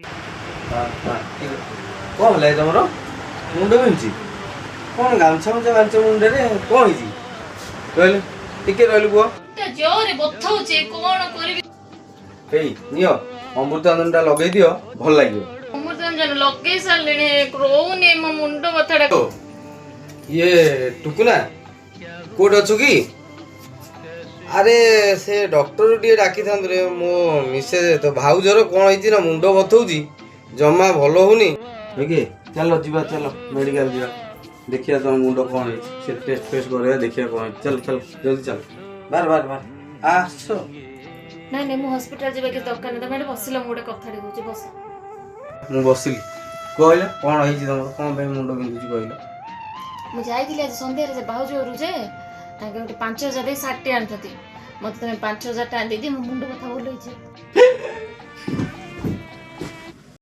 हाँ हाँ ठीक है कौन है तुमर मुंड बिंधुची कौन गामछा मुछा बांच मुंडे कौन है रही टिके रही पुआ जोरे बथौचे कोन करबी नियो अमृतांजन लगे दियो भल लगे अमृतांजन लगे सारे रोने मो मुंड बथाड़ा ये टुकुना कोड अच्छु कि अरे से डॉक्टर टे डाकी था रे मो मिसेज तो भाउजर कौन है मुंड बथौची जमा भल होनी देखिए चलो जीवा चलो मेडिकल जीवा देखिए तुम मुंड कौन है से टेस्ट फेस्ट कर देखिए कौन है चलो चलो जल्दी चलो बार बार बार आसो नहीं नहीं मो हॉस्पिटल जेबे के दरकार नहीं मैंने बसिला मु गोटे कथाडी कहूची बस मु बसिली कहले कौन है तुम कौन पे मुंड बिंधुची कहले मु जाइथिले आज संध्या रे भाउज घरु जे ताके गोटे 5000 दे 60 आनथति मते तमे 5000 टा दे दे मो मुंड कथा बोलैछि